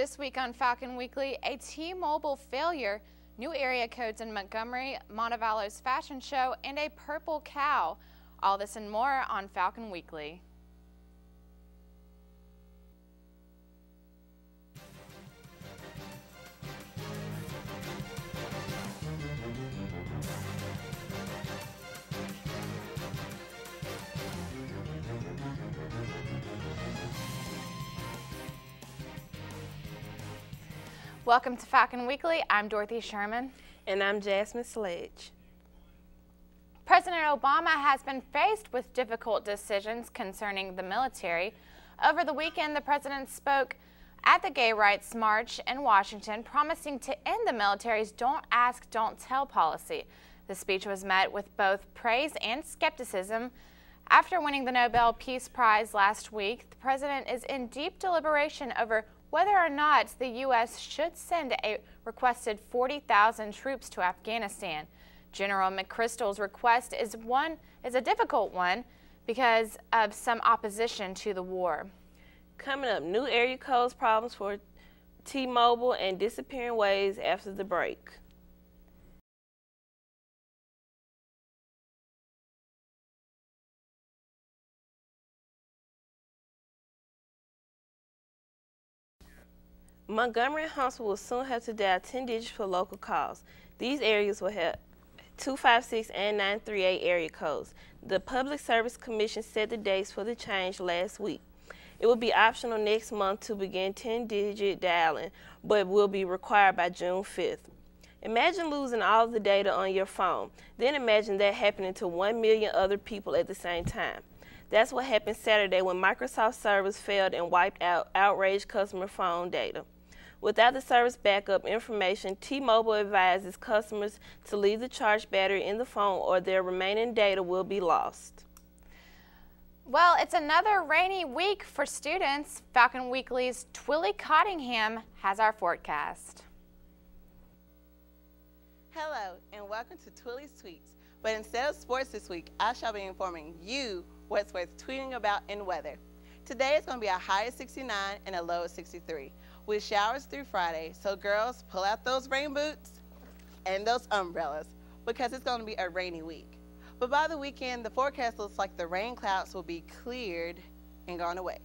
This week on Falcon Weekly, a T-Mobile failure, new area codes in Montgomery, Montevallo's fashion show, and a purple cow. All this and more on Falcon Weekly. Welcome to Falcon Weekly. I'm Dorothy Sherman. And I'm Jasmine Sledge. President Obama has been faced with difficult decisions concerning the military. Over the weekend, the president spoke at the Gay Rights March in Washington, promising to end the military's don't ask, don't tell policy. The speech was met with both praise and skepticism. After winning the Nobel Peace Prize last week, the president is in deep deliberation over whether or not the U.S. should send a requested 40,000 troops to Afghanistan. General McChrystal's request is a difficult one because of some opposition to the war. Coming up, new area codes problems for T-Mobile and disappearing waves after the break. Montgomery and Huntsville will soon have to dial 10 digits for local calls. These areas will have 256 and 938 area codes. The Public Service Commission set the dates for the change last week. It will be optional next month to begin 10-digit dialing, but will be required by June 5th. Imagine losing all of the data on your phone. Then imagine that happening to 1 million other people at the same time. That's what happened Saturday when Microsoft servers failed and wiped out outraged customer phone data. Without the service backup information, T-Mobile advises customers to leave the charged battery in the phone or their remaining data will be lost. Well, it's another rainy week for students. Falcon Weekly's Twilly Cottingham has our forecast. Hello and welcome to Twilly's Tweets. But instead of sports this week, I shall be informing you what's worth tweeting about in weather. Today is going to be a high of 69 and a low of 63. With showers through Friday, so girls, pull out those rain boots and those umbrellas because it's going to be a rainy week. But by the weekend, the forecast looks like the rain clouds will be cleared and gone away.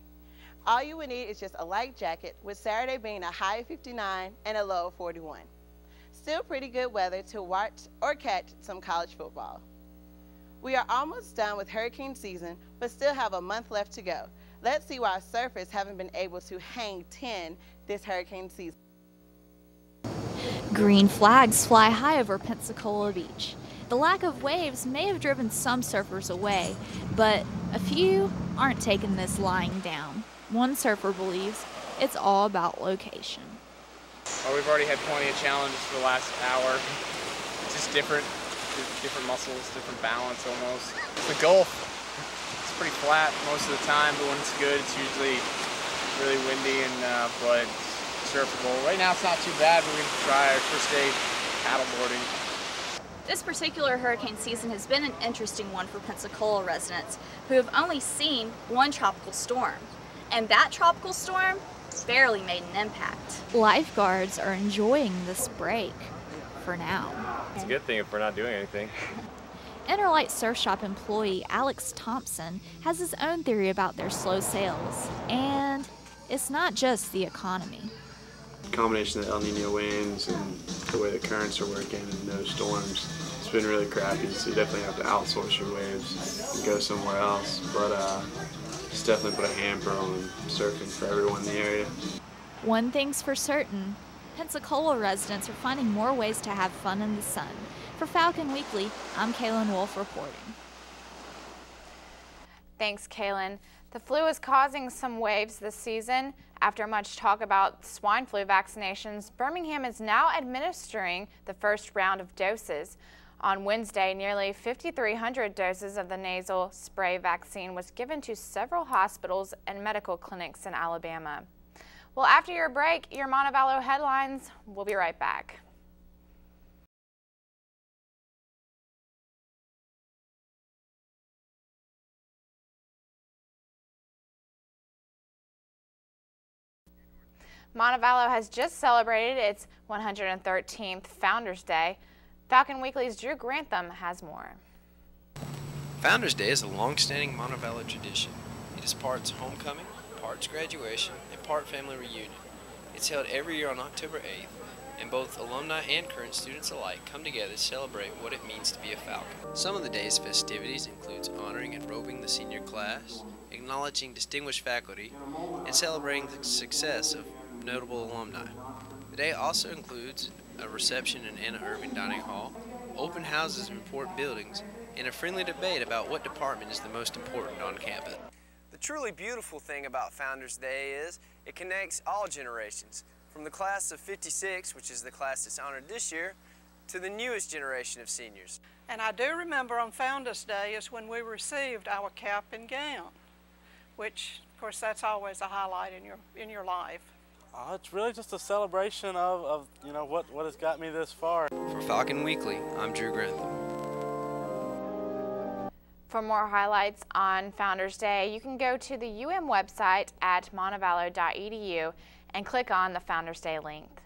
All you would need is just a light jacket, with Saturday being a high of 59 and a low of 41. Still pretty good weather to watch or catch some college football. We are almost done with hurricane season, but still have a month left to go. Let's see why surfers haven't been able to hang 10 this hurricane season. Green flags fly high over Pensacola Beach. The lack of waves may have driven some surfers away, but a few aren't taking this lying down. One surfer believes it's all about location. Well, we've already had plenty of challenges for the last hour. It's just different muscles, different balance almost. The Gulf, it's pretty flat most of the time, but when it's good, it's usually really windy and but surfable. Right now it's not too bad, but we're going to try our first day paddleboarding. This particular hurricane season has been an interesting one for Pensacola residents who have only seen one tropical storm. And that tropical storm barely made an impact. Lifeguards are enjoying this break for now. It's a good thing if we're not doing anything. Interlight Surf Shop employee Alex Thompson has his own theory about their slow sales. And it's not just the economy. The combination of the El Nino winds and the way the currents are working and no storms, it's been really crappy, so you definitely have to outsource your waves and go somewhere else. But it's definitely put a hamper on surfing for everyone in the area. One thing's for certain, Pensacola residents are finding more ways to have fun in the sun. For Falcon Weekly, I'm Kaylin Wolf reporting. Thanks, Kaylin. The flu is causing some waves this season. After much talk about swine flu vaccinations, Birmingham is now administering the first round of doses. On Wednesday, nearly 5,300 doses of the nasal spray vaccine was given to several hospitals and medical clinics in Alabama. Well, after your break, your Montevallo headlines. We'll be right back. Montevallo has just celebrated its 113th Founders Day. Falcon Weekly's Drew Grantham has more. Founders Day is a long-standing Montevallo tradition. It is parts homecoming, parts graduation, and part family reunion. It's held every year on October 8th, and both alumni and current students alike come together to celebrate what it means to be a Falcon. Some of the day's festivities includes honoring and robing the senior class, acknowledging distinguished faculty, and celebrating the success of notable alumni. The day also includes a reception in Anna Irving Dining Hall, open houses in important buildings, and a friendly debate about what department is the most important on campus. The truly beautiful thing about Founders Day is it connects all generations, from the class of 56, which is the class that's honored this year, to the newest generation of seniors. And I do remember on Founders Day is when we received our cap and gown, which, of course, that's always a highlight in your life. It's really just a celebration of you know, what has got me this far. For Falcon Weekly, I'm Drew Grantham. For more highlights on Founders Day, you can go to the UM website at montevallo.edu and click on the Founders Day link.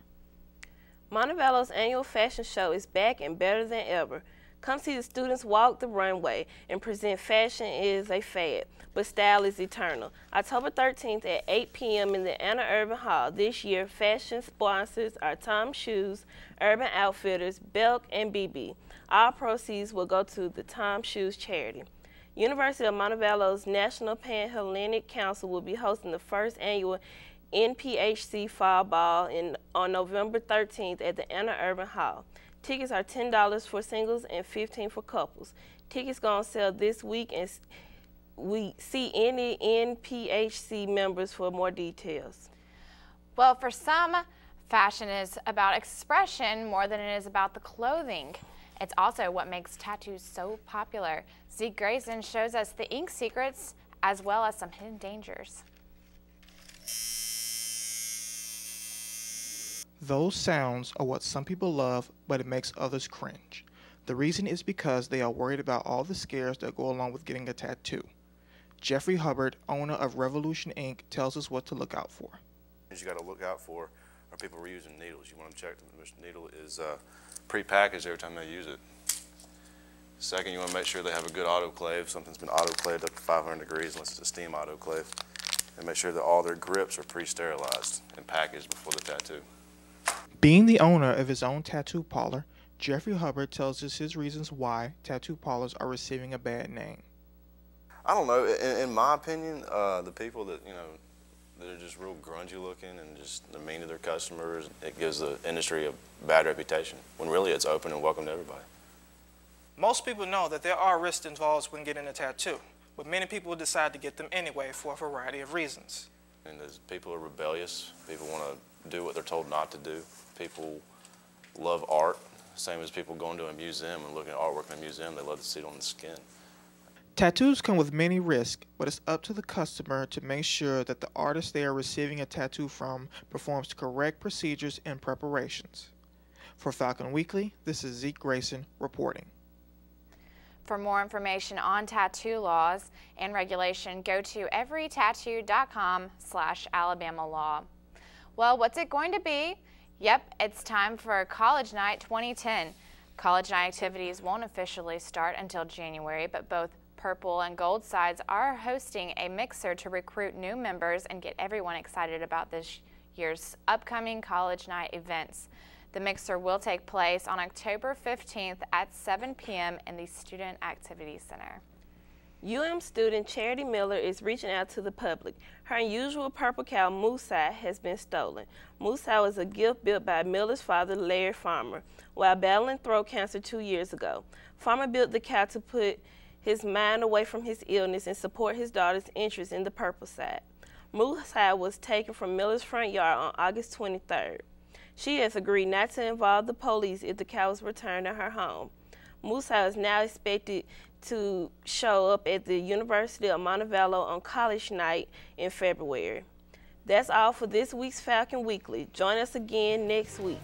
Montevallo's annual fashion show is back and better than ever. Come see the students walk the runway and present Fashion is a Fad, but Style is Eternal. October 13th at 8 p.m. in the Anna Irving Hall. This year, fashion sponsors are Tom Shoes, Urban Outfitters, Belk, and BB. All proceeds will go to the Tom Shoes charity. University of Montevallo's National Pan-Hellenic Council will be hosting the first annual NPHC Fall Ball on November 13th at the Anna Irving Hall. Tickets are $10 for singles and $15 for couples. Tickets go on sale this week, and we see any NPHC members for more details. Well, for some, fashion is about expression more than it is about the clothing. It's also what makes tattoos so popular. Zeke Grayson shows us the ink secrets as well as some hidden dangers. Those sounds are what some people love, but it makes others cringe. The reason is because they are worried about all the scares that go along with getting a tattoo. Jeffrey Hubbard, owner of Revolution Ink, tells us what to look out for. You got to look out for are people reusing needles. You want to check which needle is pre-packaged every time they use it. Second, you want to make sure they have a good autoclave. Something's been autoclaved up to 500 degrees unless it's a steam autoclave. And make sure that all their grips are pre-sterilized and packaged before the tattoo. Being the owner of his own tattoo parlor, Jeffrey Hubbard tells us his reasons why tattoo parlors are receiving a bad name. I don't know. In my opinion, the people that, that are just real grungy looking and just they're mean to their customers, it gives the industry a bad reputation, when really it's open and welcome to everybody. Most people know that there are risks involved when getting a tattoo, but many people decide to get them anyway for a variety of reasons. And people are rebellious. People want to do what they're told not to do. People love art, same as people going to a museum and looking at artwork in a museum. They love to see it on the skin. Tattoos come with many risks, but it's up to the customer to make sure that the artist they are receiving a tattoo from performs the correct procedures and preparations. For Falcon Weekly, this is Zeke Grayson reporting. For more information on tattoo laws and regulation, go to everytattoo.com/Alabama law. Well, what's it going to be? Yep, it's time for College Night 2010. College Night activities won't officially start until January, but both Purple and Gold sides are hosting a mixer to recruit new members and get everyone excited about this year's upcoming College Night events. The mixer will take place on October 15th at 7 p.m. in the Student Activity Center. UM student Charity Miller is reaching out to the public. Her unusual purple cow, Moose Eye, has been stolen. Moose Eye was a gift built by Miller's father, Larry Farmer, while battling throat cancer 2 years ago. Farmer built the cow to put his mind away from his illness and support his daughter's interest in the purple side. Moose Eye was taken from Miller's front yard on August 23rd. She has agreed not to involve the police if the cow is returned to her home. Moose Eye is now expected to show up at the University of Montevallo on College Night in February. That's all for this week's Falcon Weekly. Join us again next week.